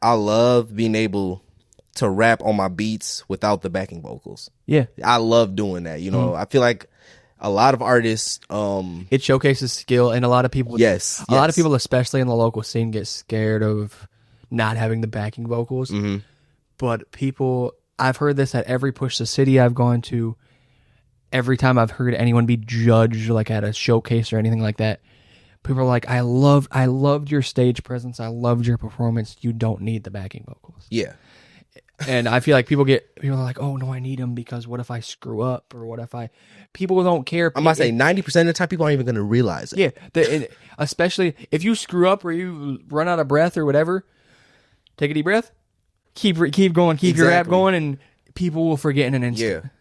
I love being able to rap on my beats without the backing vocals. Yeah. I love doing that. You know, I feel like a lot of artists, it showcases skill, and a lot of people, a lot of people, especially in the local scene, get scared of not having the backing vocals. Mm-hmm. But people, I've heard this at every Push the City I've gone to. Every time I've heard anyone be judged, like at a showcase or anything like that, people are like, I loved your stage presence. I loved your performance. You don't need the backing vocals. Yeah. And I feel like people are like, oh no, I need them because what if I screw up, or what if people don't care. I'm about to say 90% of the time people aren't even going to realize it. Yeah. Especially if you screw up or you run out of breath or whatever, take a deep breath, keep going, keep your rap going, and people will forget in an instant. Yeah.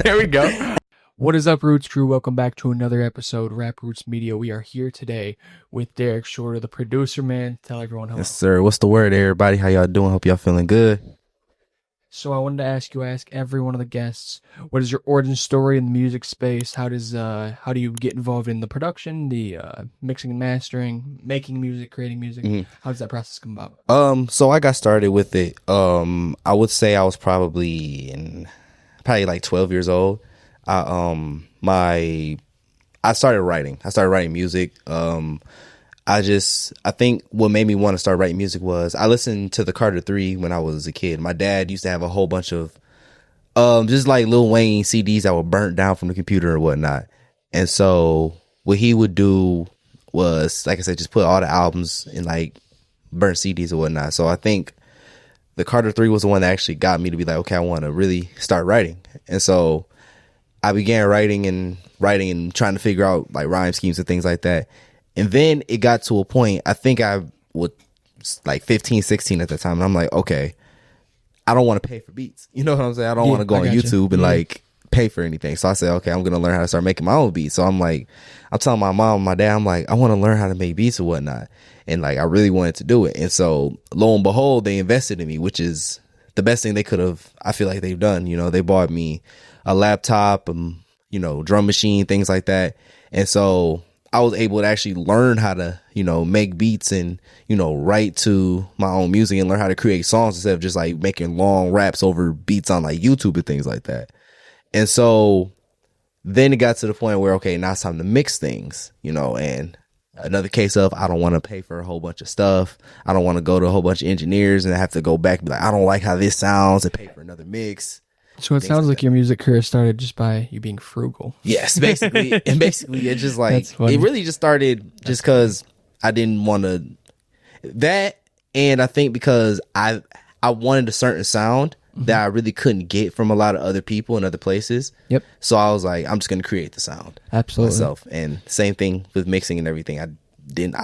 There we go. What is up, Roots crew? Welcome back to another episode, Rap Roots Media. We are here today with Derrick Shorter, the producer man. Tell everyone hello. Yes, sir. What's the word, everybody? How y'all doing? Hope y'all feeling good. So I wanted to ask every one of the guests, what is your origin story in the music space? How do you get involved in the production, the mixing and mastering, making music, creating music? Mm-hmm. How does that process come about? So I got started with it. I would say I was probably like 12 years old. I started writing. I started writing music. I think what made me want to start writing music was I listened to the Carter 3 when I was a kid. My dad used to have a whole bunch of just like Lil Wayne CDs that were burnt down from the computer or whatnot. And so what he would do was, like I said, just put all the albums in like burnt CDs or whatnot. So I think the Carter 3 was the one that actually got me to be like, okay, I want to really start writing. And so I began writing and trying to figure out like rhyme schemes and things like that. And then it got to a point, I think I was like 15, 16 at the time. And I'm like, okay, I don't want to pay for beats. You know what I'm saying? I don't want to go on YouTube and like pay for anything. So I said, okay, I'm going to learn how to start making my own beats. So I'm telling my mom and my dad, I'm like, I want to learn how to make beats or whatnot. And like, I really wanted to do it. And so lo and behold, they invested in me, which is the best thing they could have, I feel like they've done. You know, they bought me a laptop, drum machine, things like that. And so I was able to actually learn how to, make beats and, write to my own music and learn how to create songs instead of just like making long raps over beats on like YouTube and things like that. And so then it got to the point where, okay, now it's time to mix things, and another case of I don't want to pay for a whole bunch of stuff. I don't want to go to a whole bunch of engineers and I have to go back and be like, I don't like how this sounds and pay for another mix. So it sounds like your music career started just by you being frugal. Yes, basically. And basically it just like, it really just started just because I didn't want to, that, and I think because I wanted a certain sound that I really couldn't get from a lot of other people in other places. Yep. So I was like, I'm just going to create the sound. Absolutely. Myself. And same thing with mixing and everything. I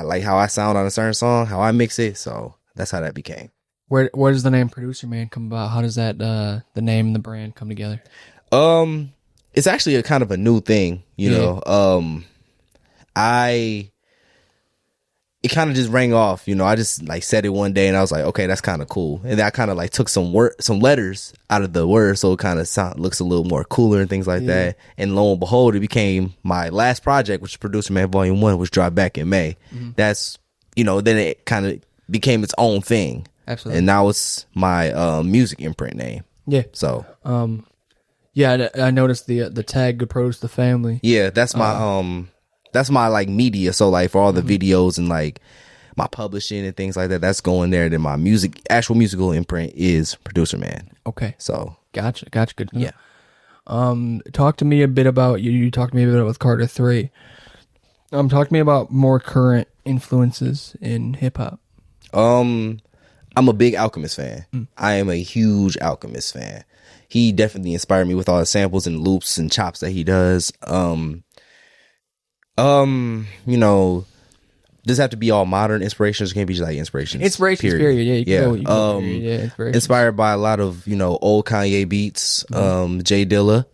like how I sound on a certain song, how I mix it. So that's how that became. Where does the name Producer Man come about? How does that the name and the brand come together? It's actually a kind of a new thing, you know. It kind of just rang off, I just like said it one day and I was like, okay, that's kind of cool. And then I kind of like took some letters out of the word, so it kind of looks a little more cooler and things like that. And lo and behold, it became my last project, which is Producer Man Volume 1, which dropped back in May. Mm-hmm. That's, then it kind of became its own thing. Absolutely. And now it's my music imprint name. Yeah. So yeah, I noticed the tag "Good Produce the Family." Yeah, that's my like media. So like for all the videos and like my publishing and things like that, that's going there. Then my actual musical imprint is Producer Man. Okay. So gotcha. Good. Yeah. Talk to me a bit about you. You talked to me a bit about with Carter 3. Talk to me about more current influences in hip hop. I'm a big Alchemist fan. I am a huge Alchemist fan. He definitely inspired me with all the samples and loops and chops that he does. Does have to be all modern inspirations? It can't be just like inspirations. Inspirations, period. Yeah, you can go, inspired by a lot of old Kanye beats, Jay Dilla,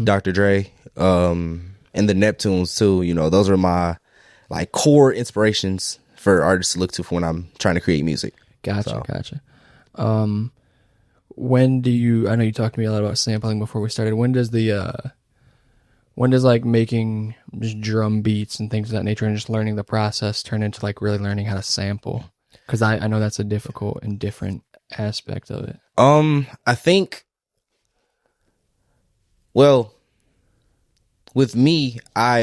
Dr. Dre, and the Neptunes too. Those are my like core inspirations for artists to look to for when I'm trying to create music. Gotcha. When do you? I know you talked to me a lot about sampling before we started. When When does like making just drum beats and things of that nature and just learning the process turn into like really learning how to sample? Because I know that's a difficult and different aspect of it. I think, well, with me, I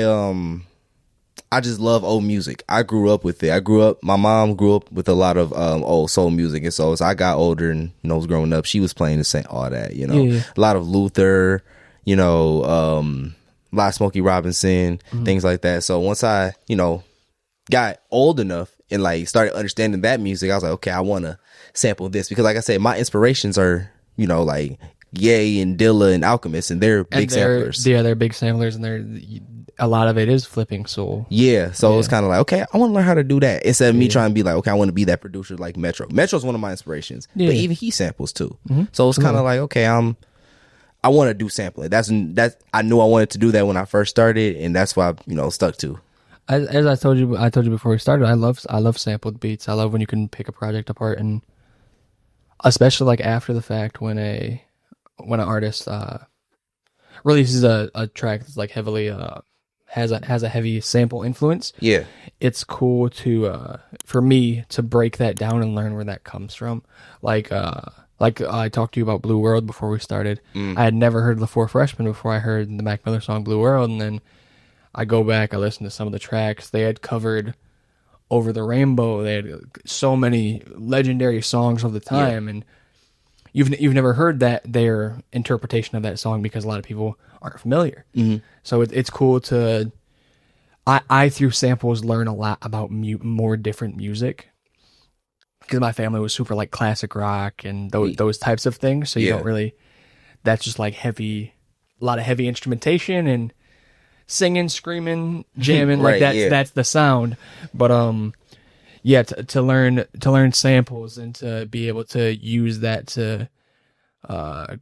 just love old music. I grew up with it. My mom grew up with a lot of old soul music, and so as I got older and was growing up, she was playing the same all that, Yeah. a lot of Luther, a lot of Smokey Robinson, things like that. So once I got old enough and like started understanding that music, I was like, okay, I want to sample this because, like I said, my inspirations are like Ye and Dilla and Alchemist, and they're big samplers. Yeah, they're big samplers, and a lot of it is flipping soul. Yeah, so it's kind of like, okay, I want to learn how to do that instead of me trying to be like, okay, I want to be that producer like Metro. Metro's one of my inspirations, but even he samples too. So it's kind of like, okay, I want to do sampling. That's I knew I wanted to do that when I first started, and that's why I stuck to. As I told you before we started, I love sampled beats. I love when you can pick a project apart, and especially like after the fact when an artist releases a track that's like heavily has a heavy sample influence. Yeah, it's cool to for me to break that down and learn where that comes from. Like I talked to you about Blue World before we started. I had never heard The Four Freshmen before I heard the Mac Miller song Blue World, and then I go back, I listen to some of the tracks. They had covered Over the Rainbow. They had so many legendary songs of the time, and you've never heard their interpretation of that song because a lot of people aren't familiar. So it's cool to I through samples learn a lot about more different music because my family was super like classic rock and those types of things. So you don't really. That's just like a lot of heavy instrumentation and singing, screaming, jamming. Like that's the sound. But to learn samples and to be able to use that to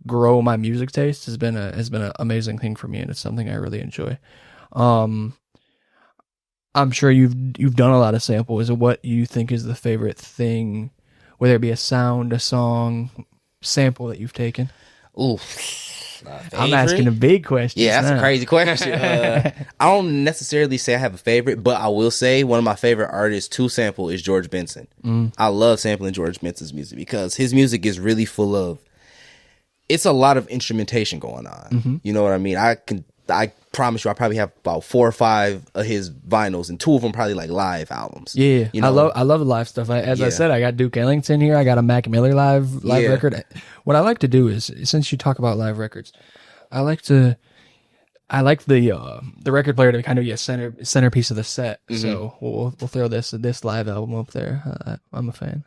grow my music taste has been an amazing thing for me, and it's something I really enjoy. I'm sure you've done a lot of samples. What you think is the favorite thing, whether it be a sound, a song, sample that you've taken? Ooh, I'm asking a big question. Yeah, that's a crazy question. I don't necessarily say I have a favorite, but I will say one of my favorite artists to sample is George Benson. I love sampling George Benson's music because his music is really full of. It's a lot of instrumentation going on. You know what I mean? I promise you, I probably have about 4 or 5 of his vinyls, and 2 of them probably like live albums. Yeah, I love the live stuff. I said, I got Duke Ellington here. I got a Mac Miller live record. What I like to do is, since you talk about live records, I like the record player to kind of be a centerpiece of the set. So we'll throw this live album up there. I'm a fan.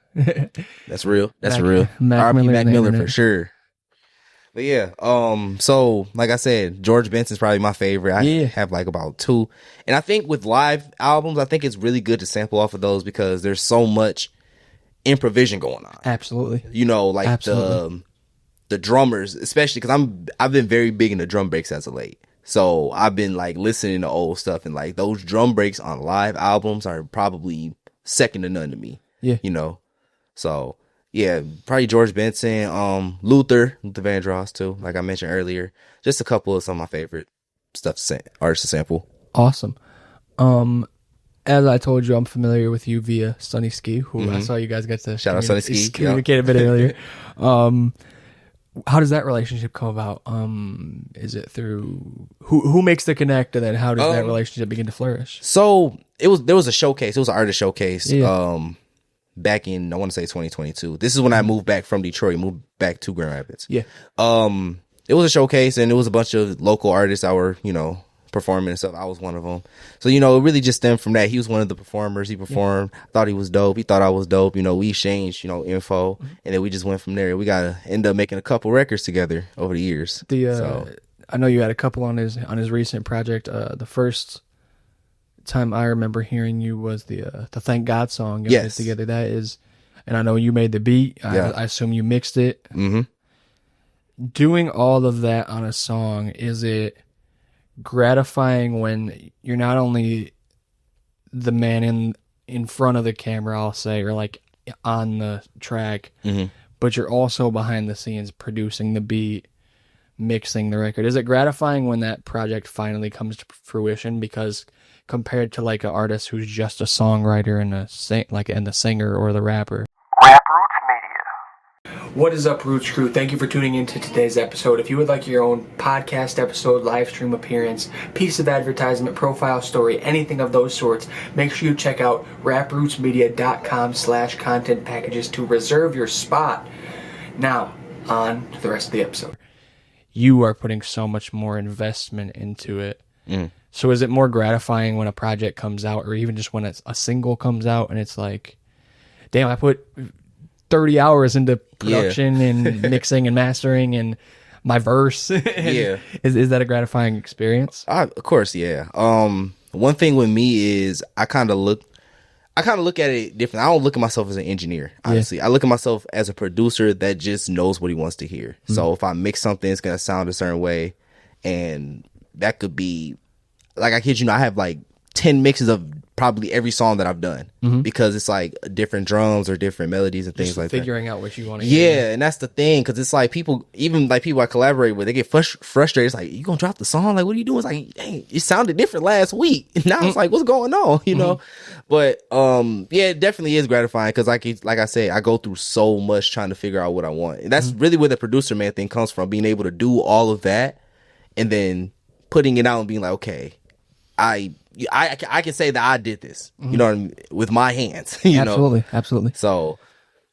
That's real. That's real. Mac Miller for sure. But yeah, so like I said, George Benson's probably my favorite. I have like about 2. And I think with live albums, I think it's really good to sample off of those because there's so much improvisation going on. Absolutely. The drummers, especially because I've been very big into drum breaks as of late. So I've been like listening to old stuff, and like those drum breaks on live albums are probably second to none to me. Yeah. So yeah, probably George Benson, Luther Vandross too, like I mentioned earlier. Just a couple of some of my favorite artists to sample. Awesome. As I told you, I'm familiar with you via Sunny Ski, who I saw you guys get to shout out Sunny Ski. Communicate a bit earlier. How does that relationship come about? Is it through who makes the connect, and then how does that relationship begin to flourish? So there was a showcase. It was an artist showcase. Back in, I want to say 2022. This is when I moved back from Detroit, moved back to Grand Rapids. Yeah. It was a showcase, and it was a bunch of local artists that were, performing and stuff. I was one of them. So, it really just stemmed from that. He was one of the performers. He performed. I thought he was dope. He thought I was dope. We exchanged, info, and then we just went from there. We got to end up making a couple records together over the years. I know you had a couple on his recent project. The first time I remember hearing you was the Thank God song. Yes. Together. That is, and I know you made the beat. I assume you mixed it. Mm-hmm. Doing all of that on a song, is it gratifying when you're not only the man in front of the camera, I'll say, or like on the track, but you're also behind the scenes producing the beat, mixing the record? Is it gratifying when that project finally comes to fruition? Because compared to like an artist who's just a songwriter and the singer or the rapper. What is up, Roots Crew? Thank you for tuning into today's episode. If you would like your own podcast episode, live stream appearance, piece of advertisement, profile story, anything of those sorts, make sure you check out raprootsmedia.com/content packages to reserve your spot. Now, on to the rest of the episode. You are putting so much more investment into it. So is it more gratifying when a project comes out, or even just when a single comes out and it's like, damn, I put 30 hours into production and mixing and mastering and my verse. Is that a gratifying experience? Of course, yeah. One thing with me is I kind of look at it different. I don't look at myself as an engineer, honestly. I look at myself as a producer that just knows what he wants to hear. So if I mix something, it's gonna sound a certain way, and that could be like, I kid you not, I have like 10 mixes of probably every song that I've done, because it's like different drums or different melodies and things just like that. Figuring out what you want to hear. Yeah, and that's the thing, because it's like people I collaborate with, they get frustrated. It's like, you gonna drop the song? Like, what are you doing? It's like, dang, it sounded different last week. And now it's like, what's going on? You know? But yeah, it definitely is gratifying, because like I said, I go through so much trying to figure out what I want. And that's really where the producer man thing comes from, being able to do all of that and then putting it out and being like, okay, I can say that I did this, you know what I mean, with my hands. You know? Absolutely. So,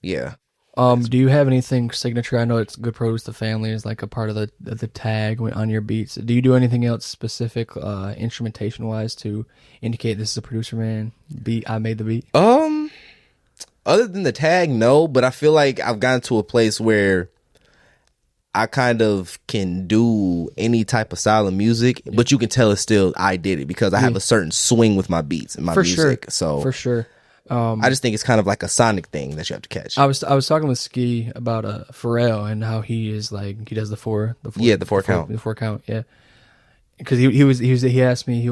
yeah. Do you have anything signature? I know it's Good Produce the Family is like a part of the tag on your beats. Do you do anything else specific, instrumentation wise, to indicate this is a producer man beat? I made the beat. Other than the tag, no. But I feel like I've gotten to a place where I kind of can do any type of style of music, but you can tell it's still I did it, because I have a certain swing with my beats and my music. So for sure. I just think it's kind of like a sonic thing that you have to catch. I was talking with Ski about Pharrell and how he is like, he does the four count. Yeah. Because he asked me,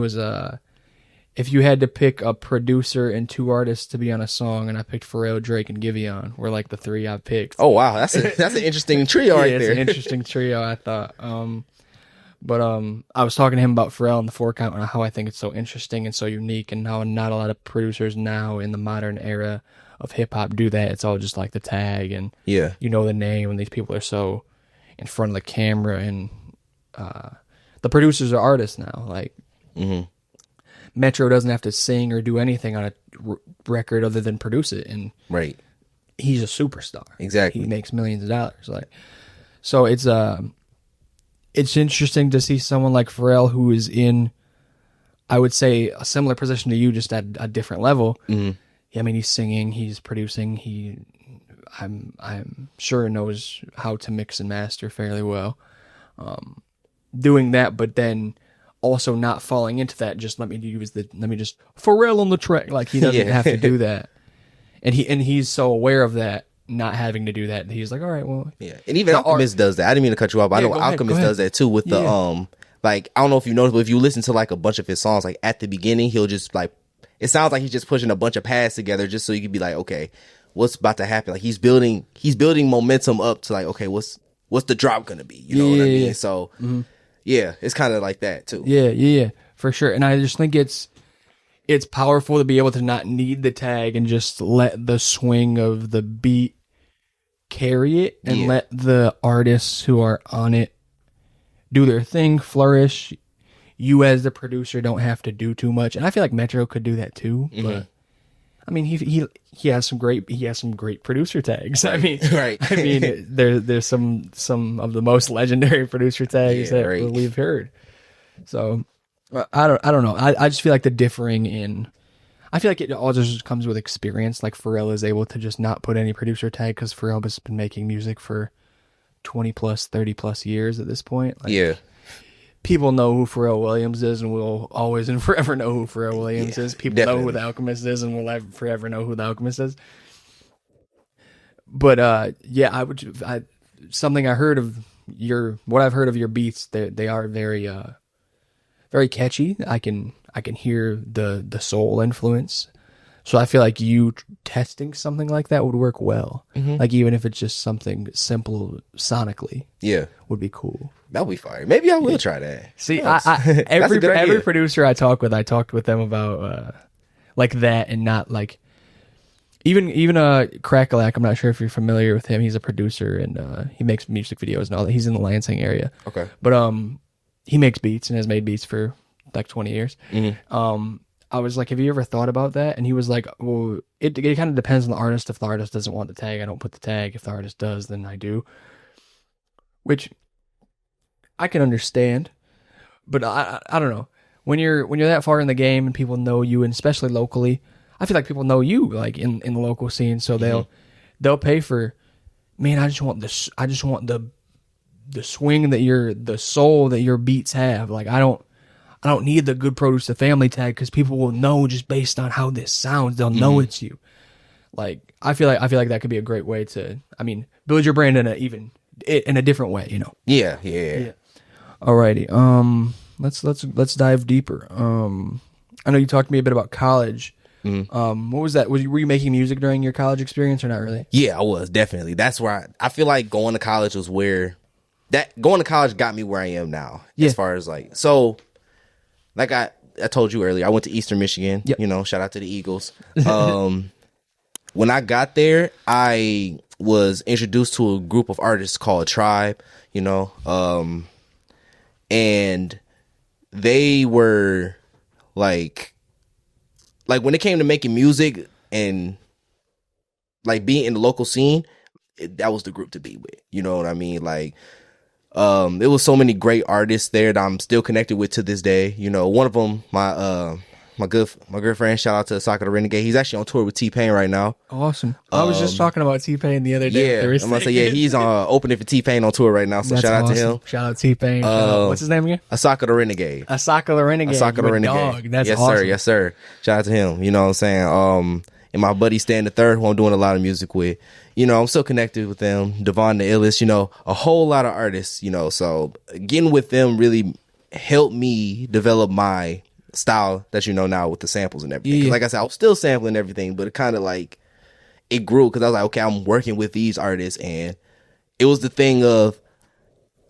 if you had to pick a producer and two artists to be on a song, and I picked Pharrell, Drake, and Giveon, were like the three I picked. Oh wow, that's an interesting trio right there. It's an interesting trio, I thought. But I was talking to him about Pharrell and the four count, and how I think it's so interesting and so unique, and how not a lot of producers now in the modern era of hip hop do that. It's all just like the tag, and you know the name, and these people are so in front of the camera, and the producers are artists now. Like. Metro doesn't have to sing or do anything on a record other than produce it, and he's a superstar. Exactly, he makes millions of dollars. Like, so it's interesting to see someone like Pharrell, who is in, I would say, a similar position to you, just at a different level. I mean, he's singing, he's producing, I'm sure knows how to mix and master fairly well. Doing that, but then also not falling into that, just let me just Pharrell on the track. Like, he doesn't have to do that. And he's so aware of that, not having to do that. He's like, all right, well. Yeah. And even Alchemist does that. I didn't mean to cut you off, but I know Alchemist does that too with the, like, I don't know if you noticed, but if you listen to like a bunch of his songs, like at the beginning, he'll just like, it sounds like he's just pushing a bunch of pads together just so you can be like, okay, what's about to happen? Like, he's building momentum up to like, okay, what's the drop gonna be? You know what I mean? Yeah. So, yeah, it's kind of like that too. Yeah, for sure. And I just think it's powerful to be able to not need the tag and just let the swing of the beat carry it, and let the artists who are on it do their thing, flourish. You as the producer don't have to do too much. And I feel like Metro could do that too, but I mean, he has some great producer tags. I mean, I mean, there's some of the most legendary producer tags that we've heard. So I don't know. I just feel like the differing in, I feel like it all just comes with experience. Like, Pharrell is able to just not put any producer tag because Pharrell has been making music for 20 plus, 30 plus years at this point. Like, people know who Pharrell Williams is, and will always and forever know who Pharrell Williams is. People know who The Alchemist is, and will forever know who The Alchemist is. But something I heard of what I've heard of your beats, they are very very catchy. I can hear the soul influence So I feel like you testing something like that would work well. Like even if it's just something simple sonically, would be cool. That'll be fire. Maybe I will try that. See, Yes. every producer I talked with them about like that, and not like even Crackalack. I'm not sure if you're familiar with him. He's a producer and he makes music videos and all that. He's in the Lansing area. Okay, but he makes beats and has made beats for like 20 years. I was like, have you ever thought about that? And he was like, well, it kind of depends on the artist. If the artist doesn't want the tag, I don't put the tag. If the artist does, then I do. Which I can understand. But I don't know. When you're that far in the game and people know you, and especially locally, I feel like people know you like in the local scene, so they'll pay for, man, I just want this, I just want the swing the soul that your beats have. Like I don't need the good produce the family tag, because people will know just based on how this sounds. They'll know it's you. Like I feel like that could be a great way to, build your brand in a different way. Yeah. Alrighty. Let's dive deeper. I know you talked to me a bit about college. What was that? Were you making music during your college experience or not really? Yeah, I was, definitely. That's where I feel like going to college was where going to college got me where I am now. Yeah. As far as like, so like I told you earlier, I went to Eastern Michigan. Yep. Shout out to the Eagles. When I got there, I was introduced to a group of artists called Tribe, and they were like when it came to making music and like being in the local scene, that was the group to be with. You know what I mean? Like, there was so many great artists there that I'm still connected with to this day. One of them, my good friend, shout out to Soccer the Renegade. He's actually on tour with T-Pain right now. Awesome. I was just talking about T-Pain the other day. Yeah, I'm gonna say, he's opening for T-Pain on tour right now. So shout out to him. Shout out T-Pain. What's his name again? Asaka the Renegade. Asaka the Renegade. Asaka the Renegade. Dog. That's yes, awesome. sir. Yes, sir. Shout out to him. You know what I'm saying? And my buddy Stan the Third, who I'm doing a lot of music with. I'm still connected with them. Devon the Illest. A whole lot of artists. So getting with them really helped me develop my style that now with the samples and everything. 'Cause like I said, I was still sampling everything, but it kind of like it grew because I was like, okay, I'm working with these artists, and it was the thing of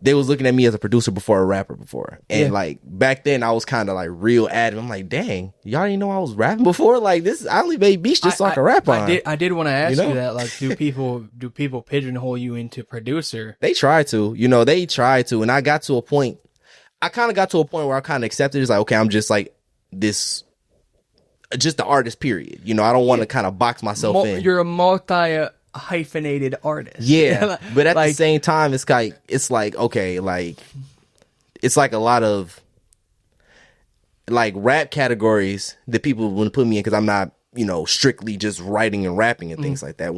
they was looking at me as a producer before a rapper before, and like back then I was kind of like real adamant. I'm like, dang, y'all didn't know I was rapping before. Like this, I only made beats just so I could rap on. I did want to ask you that. Like, do people pigeonhole you into producer? They try to, they try to, and I got to a point. I kind of got to a point where I kind of accepted it. It's like, okay, I'm just like this, just the artist, period. I don't want to kind of box myself in. You're a multi-hyphenated artist. Yeah, but at the same time, it's like, okay, like, it's like a lot of, like, rap categories that people want to put me in because I'm not, strictly just writing and rapping and things like that.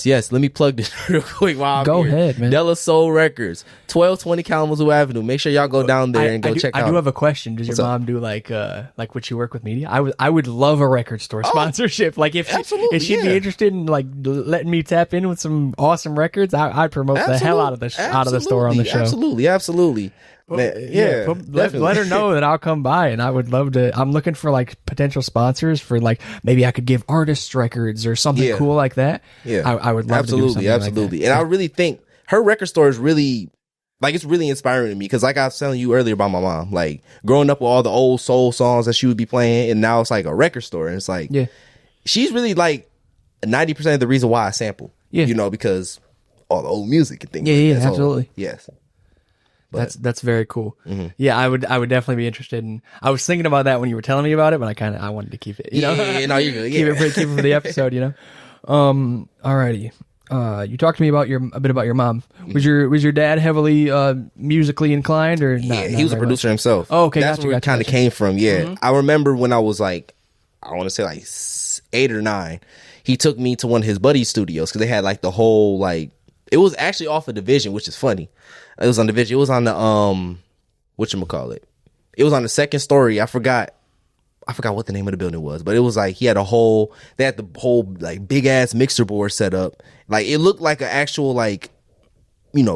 Yes, let me plug this real quick while I'm Go here. ahead, man. Della Soul Records, 1220 Kalamazoo Avenue. Make sure y'all go down there and check out. I do have a question. Does your mom do like would you work with media? I would love a record store sponsorship. Like if she'd be interested in like letting me tap in with some awesome records, I'd promote the hell out of the store on the show. Absolutely. Let her know that I'll come by, and I would love to. I'm looking for like potential sponsors for like maybe I could give artists records or something cool like that. Yeah, I would love to do something like that. And I really think her record store is really like it's really inspiring to me because like I was telling you earlier about my mom, like growing up with all the old soul songs that she would be playing, and now it's like a record store, and it's like she's really like 90% of the reason why I sample. Because all the old music and things. Absolutely. Yes. But that's very cool. Mm-hmm. Yeah, I would definitely be interested in. I was thinking about that when you were telling me about it, but I wanted to keep it. No, you're good. Keep it for the episode. Alrighty. You talked to me about a bit about your mom. Was your dad heavily musically inclined or not? He was a producer himself. Oh, okay, that's where it kind of came from. Yeah, mm-hmm. I remember when I was like, I want to say like 8 or 9. He took me to one of his buddy's studios because they had like the whole like. It was actually off of Division, which is funny. It was on Division. It was on the whatchamacallit. It was on the second story. I forgot what the name of the building was, but it was like they had the whole like big ass mixer board set up. Like it looked like an actual like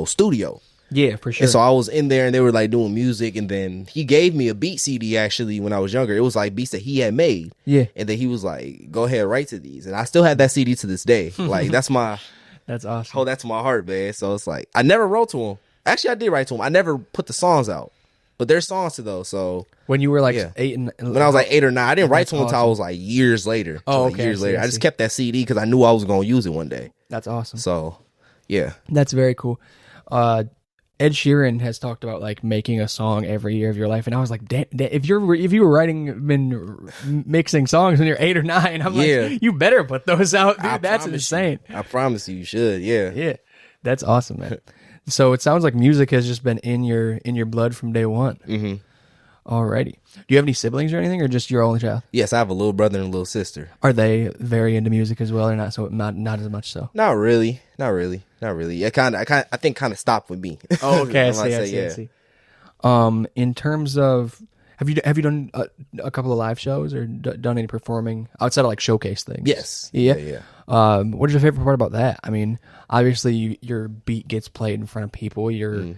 studio. Yeah, for sure. And so I was in there and they were like doing music, and then he gave me a beat CD actually when I was younger. It was like beats that he had made. Yeah. And then he was like, go ahead, write to these. And I still have that CD to this day. Like that's awesome. oh, that's my heart, man. So it's like I never wrote to him. Actually, I did write to him. I never put the songs out. But there's songs to those. So when you were like yeah. 8 and when I was like 8 or 9, I didn't write to him until I awesome. was like years later. Oh, like okay. Years later. I just kept that CD because I knew I was going to use it one day. That's awesome. So yeah. That's very cool. Ed Sheeran has talked about like making a song every year of your life, and I was like, damn, if you were mixing songs when you're 8 or 9, I'm like, you better put those out, dude. That's insane. I promise you should. Yeah. Yeah, that's awesome, man. So it sounds like music has just been in your blood from day one. Mm-hmm. Alrighty. Do you have any siblings or anything, or just your only child? Yes, I have a little brother and a little sister. Are they very into music as well, or not? So not as much so. Not really. I think kind of stopped with me. Oh, okay. I see. In terms of, have you done a couple of live shows or done any performing outside of like showcase things? Yes. Yeah. What is your favorite part about that? I mean, obviously your beat gets played in front of people. You're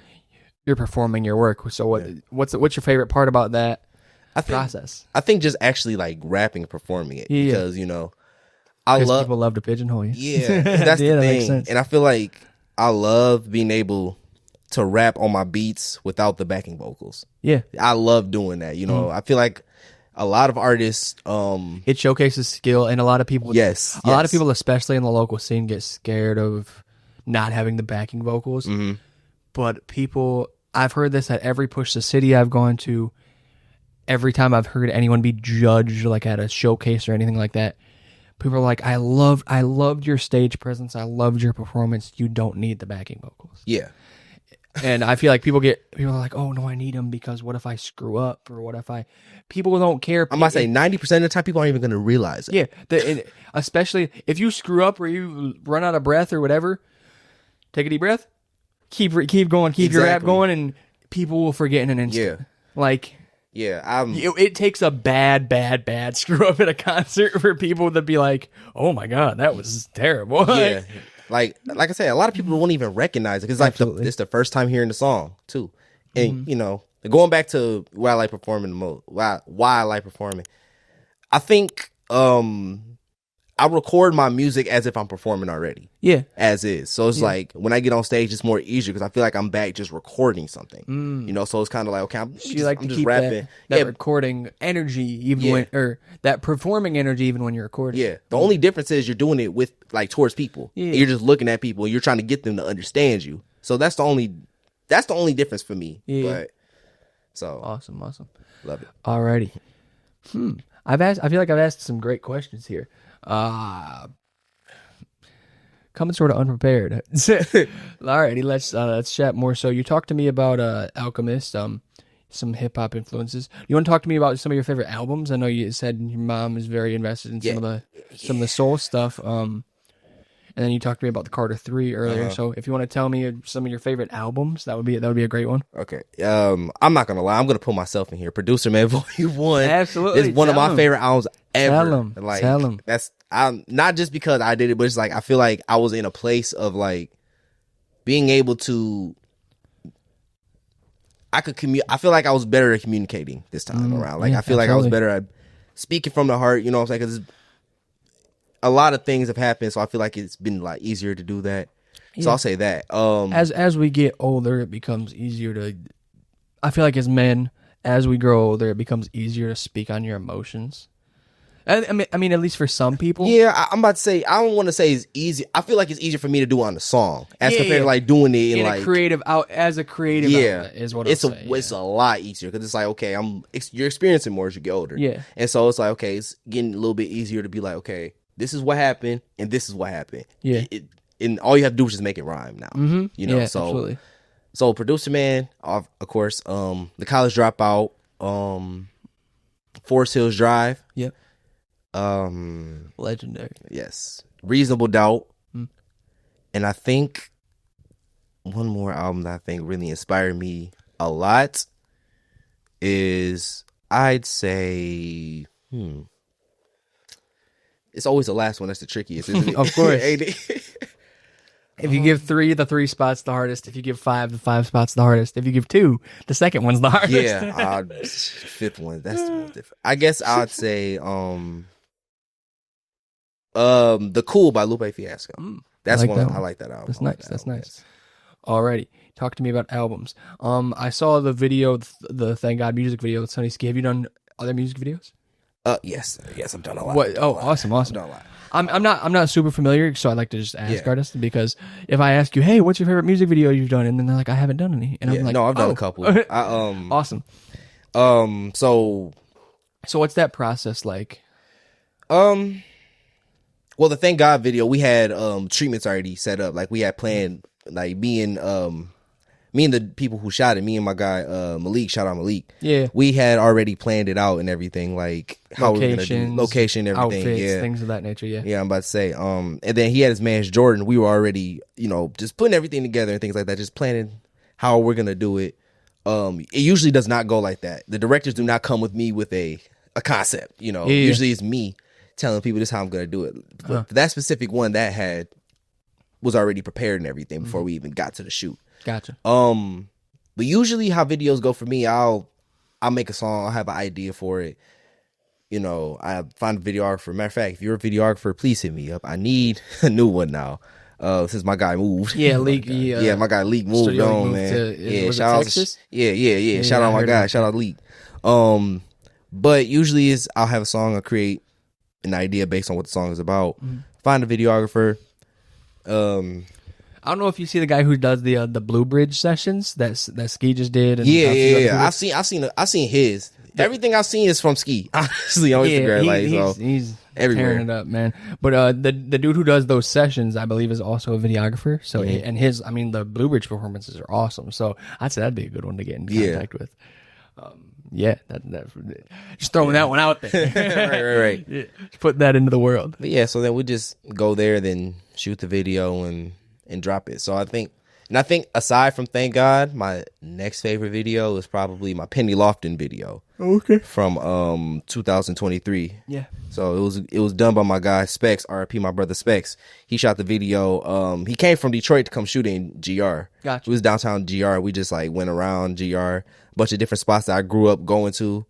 performing your work. So what's your favorite part about that process? I think just actually like rapping and performing it because people love to pigeonhole you. Yeah, that's the that thing. makes sense. And I feel like I love being able to rap on my beats without the backing vocals. Yeah, I love doing that. I feel like a lot of artists, it showcases skill, and a lot of people, a lot of people, especially in the local scene, get scared of not having the backing vocals. Mm-hmm. But people, I've heard this at every Push the City I've gone to. Every time I've heard anyone be judged, like at a showcase or anything like that, people are like, I loved your stage presence. I loved your performance. You don't need the backing vocals. Yeah. And I feel like people are like, oh no, I need them because what if I screw up, or what if people don't care. I'm about to say 90% of the time people aren't even going to realize it. Yeah. Especially if you screw up or you run out of breath or whatever, take a deep breath, keep going, keep your rap going, and people will forget in an instant. It takes a bad screw up at a concert for people to be like, oh my God, that was terrible. Yeah. Like I said, a lot of people won't even recognize it because it's the first time hearing the song too. And going back to why I like performing the most, why I like performing, I think I record my music as if I'm performing already. Yeah. As is. So it's like when I get on stage, it's more easier because I feel like I'm back just recording something. So it's kind of like, okay, I'm just keep rapping. That recording energy, or that performing energy, even when you're recording. Yeah. The only difference is you're doing it with like towards people. Yeah. You're just looking at people and you're trying to get them to understand you. So that's the only difference for me. Yeah. But, so awesome. Love it. Alrighty. I feel like I've asked some great questions here. Coming sort of unprepared. Alrighty, let's chat more. So you talked to me about Alchemist, some hip hop influences. You want to talk to me about some of your favorite albums? I know you said your mom is very invested in some of the soul stuff. And then you talked to me about the Carter 3 earlier. So if you want to tell me some of your favorite albums, that would be a great one. Okay. I'm not gonna lie. I'm gonna put myself in here. Producer Man Volume 1 absolutely is one of my favorite albums ever. Tell him. I'm not just because I did it, but it's like I feel like I was in a place of like being able to. I feel like I was better at communicating this time around. Like I feel like I was better at speaking from the heart. You know what I'm saying? Because a lot of things have happened, so I feel like it's been like easier to do that. So I'll say that. As we get older, it becomes easier to. I feel like as men, as we grow older, it becomes easier to speak on your emotions. I mean, at least for some people. Yeah, I'm about to say, I don't want to say it's easy. I feel like it's easier for me to do on the song as compared to like doing it in like as a creative outlet is what I'm saying. It's a lot easier because it's like, okay, you're experiencing more as you get older. Yeah. And so it's like, okay, it's getting a little bit easier to be like, okay, this is what happened and this is what happened. Yeah. And all you have to do is just make it rhyme now. Mm-hmm. So absolutely. So Producer Man, of course, The College Dropout, Forest Hills Drive. Yep. Legendary. Yes. Reasonable Doubt. And I think one more album that I think really inspired me a lot is, I'd say, it's always the last one that's the trickiest, isn't it? Of course. If you give 3, the 3 spot's the hardest. If you give 5, the 5 spot's the hardest. If you give 2, the second one's the hardest. Yeah, fifth one. That's the most different. I guess I'd say The Cool by Lupe Fiasco. That's like one that I one. like that album. That's nice. That's nice. Alrighty. Talk to me about albums. I saw the video, the Thank God music video with Sonny Ski. Have you done other music videos? Yes, I've done a lot. What? Oh, awesome. I've done a lot. I'm not super familiar, so I like to just ask artists, because if I ask you, hey, what's your favorite music video you've done, and then they're like, I haven't done any, and I'm like, no, I've done a couple. Awesome. So what's that process like? Well, the Thank God video, we had treatments already set up. Like we had planned, like me and the people who shot it, me and my guy Malik, shout out Malik. Yeah, we had already planned it out and everything, like how we were gonna do location, everything, outfits, things of that nature. Yeah, I'm about to say. And then he had his man Jordan. We were already, just putting everything together and things like that, just planning how we're gonna do it. It usually does not go like that. The directors do not come with me with a concept. Usually it's me telling people this is how I'm gonna do it. But that specific one was already prepared and everything before we even got to the shoot. Gotcha. But usually how videos go for me, I'll make a song, I'll have an idea for it. I find a videographer. Matter of fact, if you're a videographer, please hit me up. I need a new one now. Since my guy moved. Yeah, Leak. My guy Leak moved on, man. Shout out Texas. Yeah. Shout out my guy. Shout out Leak. But usually I'll have a song, I'll create an idea based on what the song is about. Find a videographer. I don't know if you see the guy who does the Blue Bridge sessions that Ski just did. And yeah. I've seen his. Everything I've seen is from Ski. Honestly, on Instagram, he's everywhere. tearing it up, man. But the dude who does those sessions, I believe, is also a videographer. So and the Blue Bridge performances are awesome. So I'd say that'd be a good one to get in contact with. That's just throwing that one out there. right. Yeah, just put that into the world. But so then we just go there, then shoot the video and drop it. So I think aside from Thank God, my next favorite video is probably my Penny Lofton video. Okay. From 2023. Yeah. So it was done by my guy Specs, RIP my brother Specs. He shot the video. He came from Detroit to come shoot in GR. Gotcha. It was downtown GR. We just went around GR, a bunch of different spots that I grew up going to,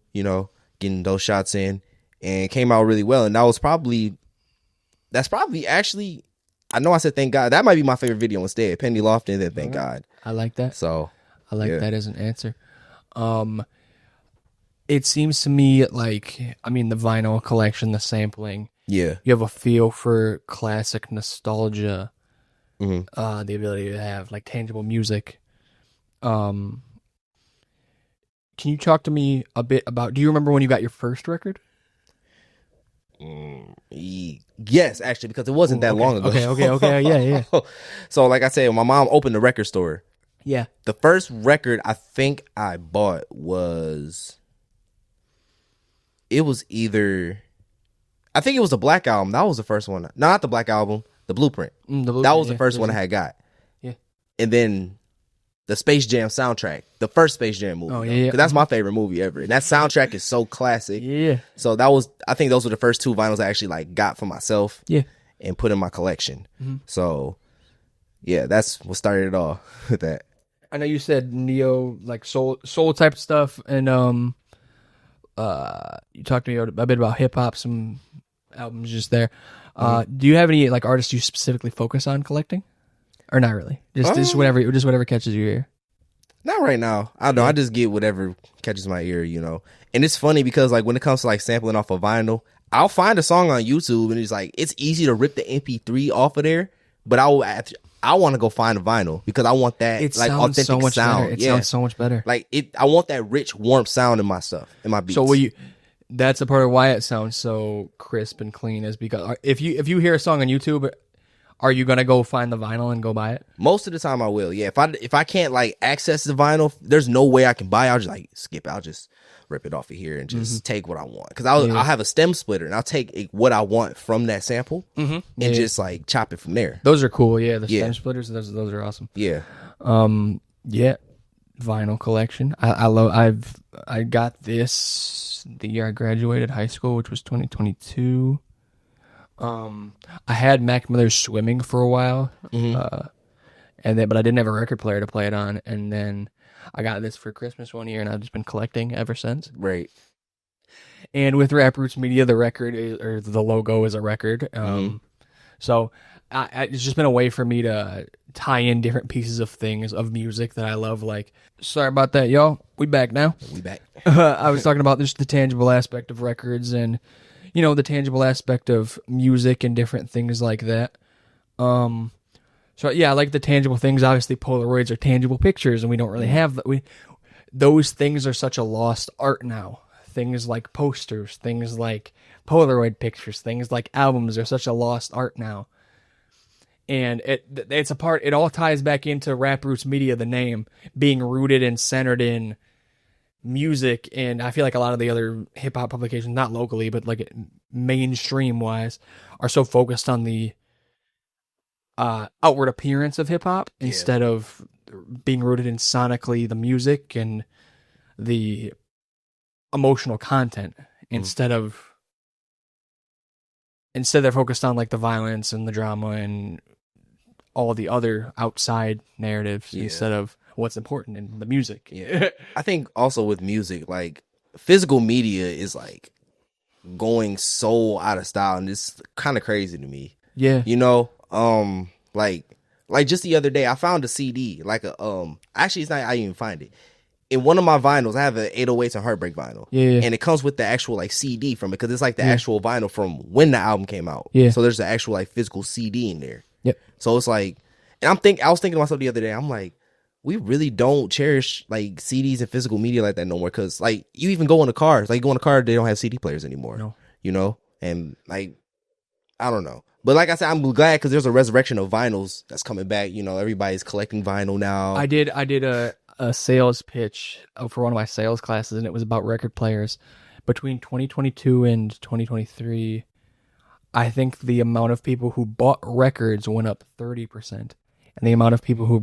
getting those shots in, and came out really well. And that's probably actually, I know I said Thank God. That might be my favorite video instead. Penny Lofton, then Thank God. I like that. So I like that as an answer. It seems to me the vinyl collection, the sampling. Yeah. You have a feel for classic nostalgia. The ability to have tangible music. Can you talk to me a bit about, do you remember when you got your first record? Yes, actually, because it wasn't that long ago. Okay, yeah. So like I said, my mom opened a record store. Yeah. The first record I think I bought was either, I think it was a Black Album. That was the first one. No, not the Black Album, the Blueprint. That was the first one I had got. Yeah. And then the Space Jam soundtrack, the first Space Jam movie. Oh, yeah. 'Cause that's my favorite movie ever. And that soundtrack is so classic. Yeah. So I think those were the first 2 vinyls I actually got for myself. Yeah. And put in my collection. So yeah, that's what started it all with that. I know you said neo, soul type of stuff, and you talked to me a bit about hip hop, some albums just there. Do you have any artists you specifically focus on collecting, or not really? Just whatever catches your ear. Not right now. I don't know. I just get whatever catches my ear, And it's funny because when it comes to sampling off of vinyl, I'll find a song on YouTube and it's easy to rip the MP3 off of there, but I want to go find a vinyl because I want that authentic so much sound. Better. It sounds so much better. I want that rich, warm sound in my stuff, in my beats. So that's a part of why it sounds so crisp and clean, is because if you hear a song on YouTube, are you gonna go find the vinyl and go buy it? Most of the time I will. Yeah. If I can't access the vinyl, there's no way I can buy it. I'll just skip it. I'll just rip it off of here and just take what I want. Because I'll have a stem splitter and I'll take what I want from that sample and just chop it from there. Those are cool. Yeah, the stem splitters. Those are awesome. Yeah. Yeah. Vinyl collection. I got this the year I graduated high school, which was 2022. I had Mac Miller's Swimming for a while. but I didn't have a record player to play it on. And then I got this for Christmas one year, and I've just been collecting ever since. Right. And with Rap Roots Media, the record or the logo is a record. So it's just been a way for me to tie in different pieces of things of music that I love. Like, sorry about that, y'all. We back now. We back. I was talking about just the tangible aspect of records and, you know, the tangible aspect of music and different things like that. So yeah, I like the tangible things. Obviously, Polaroids are tangible pictures, and we don't really have that. Those things are such a lost art now. Things like posters, things like Polaroid pictures, things like albums are such a lost art now. And it all ties back into Rap Roots Media, the name, being rooted and centered in music. And I feel like a lot of the other hip hop publications, not locally, but like mainstream wise, are so focused on the outward appearance of hip hop instead of being rooted in sonically the music and the emotional content. Instead they're focused on like the violence and the drama and all the other outside narratives instead of what's important in the music. Yeah. I think also with music, like physical media is like going so out of style, and it's kind of crazy to me. Yeah. You know, like just the other day I found a CD, like actually it's not, I didn't even find it. In one of my vinyls, I have an 808s and Heartbreak vinyl. Yeah. And it comes with the actual like CD from it, because it's like the actual vinyl from when the album came out. Yeah. So there's the actual like physical CD in there. Yep. So it's like, and I was thinking to myself the other day, I'm like, we really don't cherish like CDs and physical media like that no more. Because like you even go in the cars, like you go in a car, they don't have CD players anymore. No. You know, and like I don't know. But like I said, I'm glad because there's a resurrection of vinyls that's coming back. You know, everybody's collecting vinyl now. I did a sales pitch for one of my sales classes, and it was about record players. Between 2022 and 2023, I think the amount of people who bought records went up 30%, and the amount of people who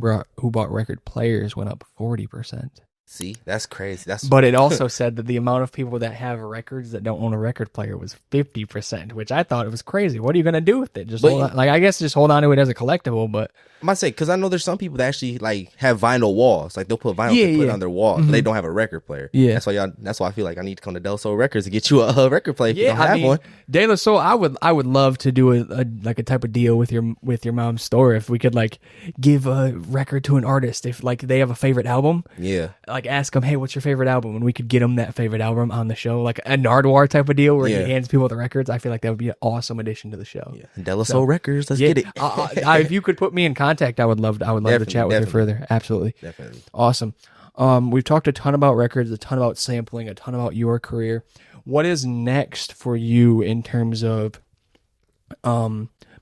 bought record players went up 40%. See, that's crazy. But it also said that the amount of people that have records that don't own a record player was 50%, which I thought it was crazy. What are you going to do with it? I guess just hold on to it as a collectible, but I might say, because I know there's some people that actually like have vinyl walls, like they'll put vinyl to put on their walls, but they don't have a record player. Yeah, that's why I feel like I need to come to Del Sol Records to get you a record player. If you don't have one. De La Soul, I would love to do a type of deal with your mom's store if we could like give a record to an artist if like they have a favorite album. Yeah, like ask them, hey, what's your favorite album, and we could get them that favorite album on the show, like a Nardwuar type of deal where he hands people the records. I feel like that would be an awesome addition to the show. Yeah, De La Soul Records, let's get it. If you could put me in contact, I would love to chat with you further. Absolutely. Definitely. Awesome. We've talked a ton about records, a ton about sampling, a ton about your career. What is next for you in terms of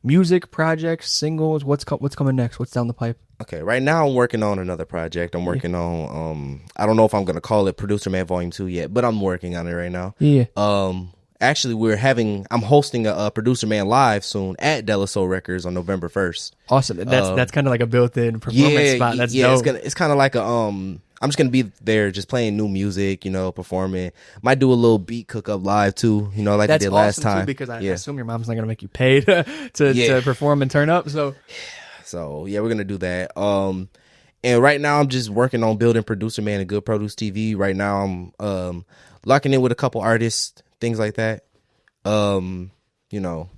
music projects, singles? What's coming next? What's down the pipe? Okay, right now I'm working on another project. I'm working on I don't know if I'm gonna call it Producer Man Volume 2 yet, but I'm working on it right now. Yeah. Actually, I'm hosting a Producer Man live soon at De La Soul Records on November 1st. Awesome. That's kind of like a built-in performance spot. That's dope. It's kind of like a I'm just gonna be there, just playing new music, you know, performing. Might do a little beat cook up live too, you know, like I did last time. Too, because I assume your mom's not gonna make you pay to perform and turn up. So yeah, we're gonna do that. And right now I'm just working on building Producer Man and Good Produce TV. Right now I'm locking in with a couple artists, things like that. You know,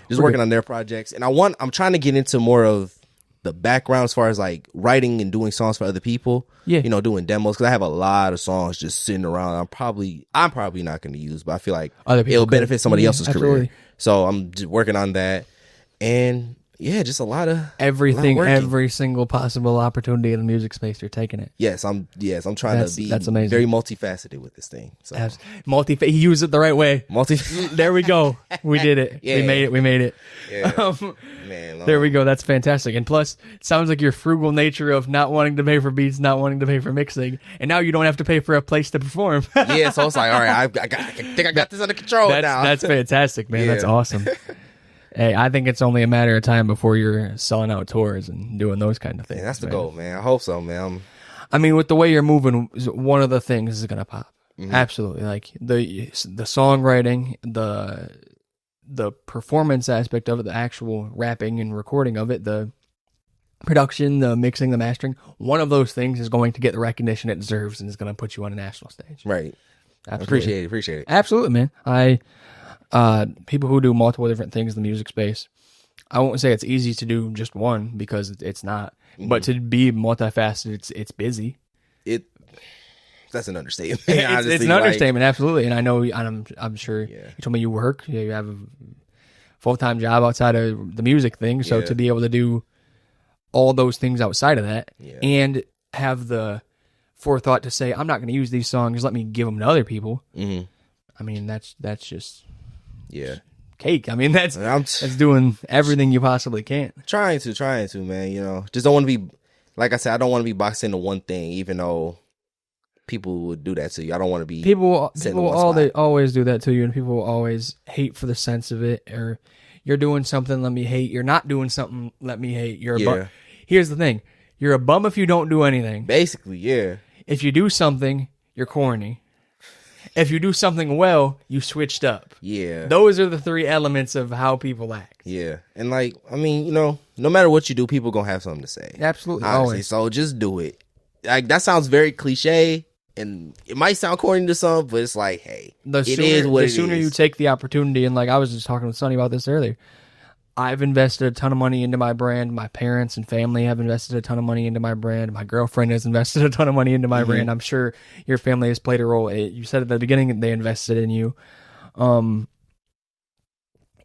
just working on their projects, and I'm trying to get into more of the background as far as like writing and doing songs for other people. Yeah, you know, doing demos, because I have a lot of songs just sitting around. I'm probably not going to use, but I feel like it'll benefit somebody else's career. So I'm just working on that, and yeah, just a lot of everything, every single possible opportunity in the music space. You're taking it. Yes, I'm trying to be that's amazing. Very multifaceted with this thing. So. He used it the right way. There we go. We did it. Yeah. We made it. Yeah. Man, there we go. That's fantastic. And plus, it sounds like your frugal nature of not wanting to pay for beats, not wanting to pay for mixing, and now you don't have to pay for a place to perform. Yeah, so it's like, all right, I think I got this under control now. That's fantastic, man. Yeah. That's awesome. Hey, I think it's only a matter of time before you're selling out tours and doing those kind of things. Yeah, that's the goal, man. I hope so, man. I mean, with the way you're moving, one of the things is going to pop. Mm-hmm. Absolutely. Like the songwriting, the performance aspect of it, the actual rapping and recording of it, the production, the mixing, the mastering, one of those things is going to get the recognition it deserves and is going to put you on a national stage. Right. Absolutely. Appreciate it. Absolutely, man. People who do multiple different things in the music space, I won't say it's easy to do just one because it's not, but to be multifaceted, it's busy. That's an understatement. It's an understatement, absolutely. And I know, I'm sure Yeah. you told me you work, you have a full-time job outside of the music thing. So to be able to do all those things outside of that and have the forethought to say, I'm not going to use these songs, let me give them to other people. Mm-hmm. I mean, that's just cake. I mean, that's doing everything you possibly can. Trying to, man. You know, just don't want to be, like I said, I don't want to be boxed into one thing, even though people would do that to you. I don't want to be people they always do that to you, and people will always hate for the sense of it. Or you're doing something, let me hate. You're not doing something, let me hate. You're a bum. Here's the thing: you're a bum if you don't do anything. Basically, yeah. If you do something, you're corny. If you do something well, you switched up. Yeah. Those are the three elements of how people act. Yeah. And like, I mean, you know, no matter what you do, people gonna have something to say. Absolutely. Honestly. Always. So just do it. Like, that sounds very cliche, and it might sound corny to some, but it's like, hey, the sooner you take the opportunity, and like I was just talking with Sonny about this earlier, I've invested a ton of money into my brand. My parents and family have invested a ton of money into my brand. My girlfriend has invested a ton of money into my brand. I'm sure your family has played a role. You said at the beginning they invested in you.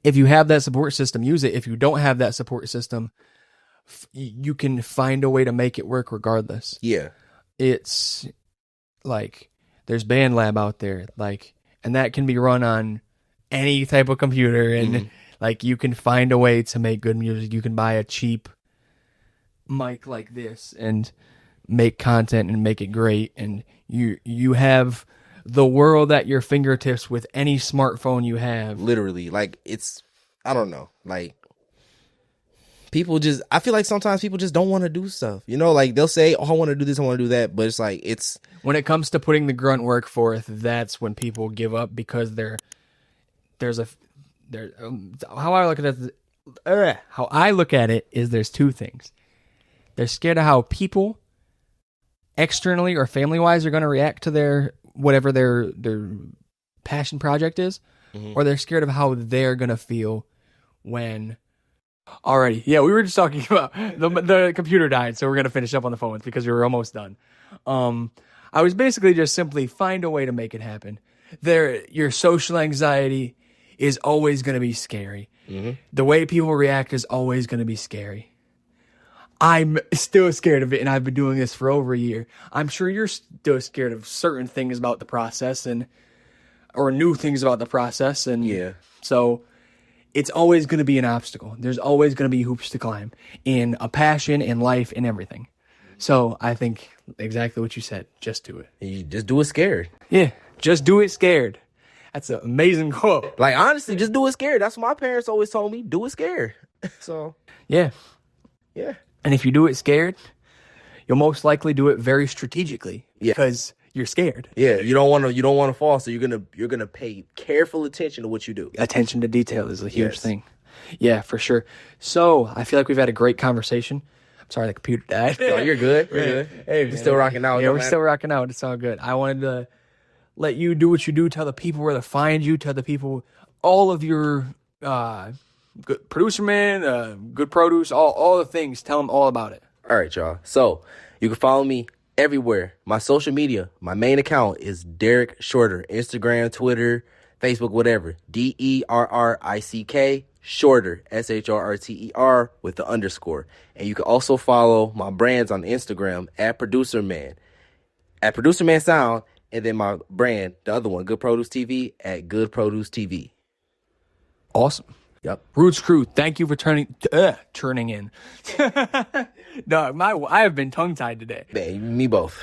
If you have that support system, use it. If you don't have that support system, you can find a way to make it work regardless. Yeah. It's like there's BandLab out there, like, and that can be run on any type of computer, and like you can find a way to make good music. You can buy a cheap mic like this and make content and make it great. And you have the world at your fingertips with any smartphone you have. Literally, like I don't know, like people just, I feel like sometimes people just don't want to do stuff. You know, like they'll say, oh, I want to do this, I want to do that. But it's like, when it comes to putting the grunt work forth, that's when people give up, because how I look at it is there's two things. They're scared of how people externally or family wise are going to react to their whatever their passion project is, or they're scared of how they're going to feel when. Alrighty, yeah, we were just talking about the computer died, so we're going to finish up on the phones because we were almost done. I was basically just simply find a way to make it happen. Your social anxiety is always going to be scary. The way people react is always going to be scary. I'm still scared of it, and I've been doing this for over a year. I'm sure you're still scared of certain things about the process, or new things about the process, and so it's always going to be an obstacle. There's always going to be hoops to climb in a passion, in life, in everything. So I think exactly what you said. Just do it. You just do it scared. Yeah, just do it scared. That's an amazing quote. Like, honestly, just do it scared. That's what my parents always told me. Do it scared. So, yeah. Yeah. And if you do it scared, you'll most likely do it very strategically because you're scared. Yeah, you don't want to fall, so you're going to pay careful attention to what you do. Attention to detail is a huge thing. Yeah, for sure. So, I feel like we've had a great conversation. I'm sorry the computer died. No, you're good. We're good. Hey, we're still rocking out. Yeah, we're still rocking out. It's all good. I wanted to let you do what you do, tell the people where to find you, tell the people all of your good producer man, good produce, all the things. Tell them all about it. All right, y'all. So you can follow me everywhere. My social media, my main account is Derrick Shorter. Instagram, Twitter, Facebook, whatever. DERRICK Shorter, SHORTER with the underscore. And you can also follow my brands on Instagram at PRDCRMAN, at PRDCRMAN Sound, and then my brand, the other one, Good Produce TV, at Good Produce TV. Awesome. Yep. Roots Crew, thank you for turning in. No, I have been tongue-tied today. Man, me both.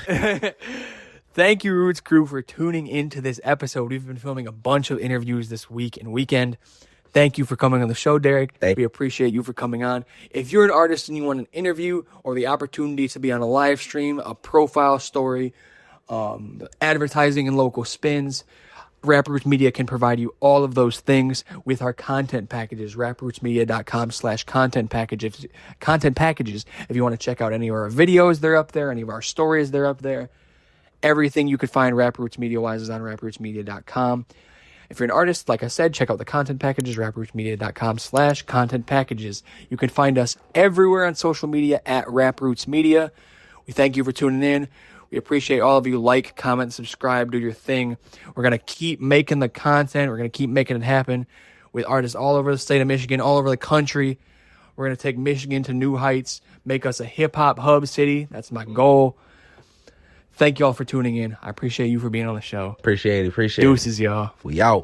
Thank you, Roots Crew, for tuning into this episode. We've been filming a bunch of interviews this week and weekend. Thank you for coming on the show, Derrick. We appreciate you for coming on. If you're an artist and you want an interview or the opportunity to be on a live stream, a profile story, advertising and local spins, Rap Roots Media can provide you all of those things with our content packages. RapRootsMedia.com/content packages. If you want to check out any of our videos, they're up there. Any of our stories, they're up there. Everything you could find Rap Roots Media-wise is on RapRootsMedia.com. If you're an artist, like I said, check out the content packages, RapRootsMedia.com/content packages. You can find us everywhere on social media at Rap Roots Media. We thank you for tuning in. We appreciate all of you. Like, comment, subscribe, do your thing. We're going to keep making the content. We're going to keep making it happen with artists all over the state of Michigan, all over the country. We're going to take Michigan to new heights, make us a hip-hop hub city. That's my goal. Thank you all for tuning in. I appreciate you for being on the show. Appreciate it. Deuces, y'all. We out.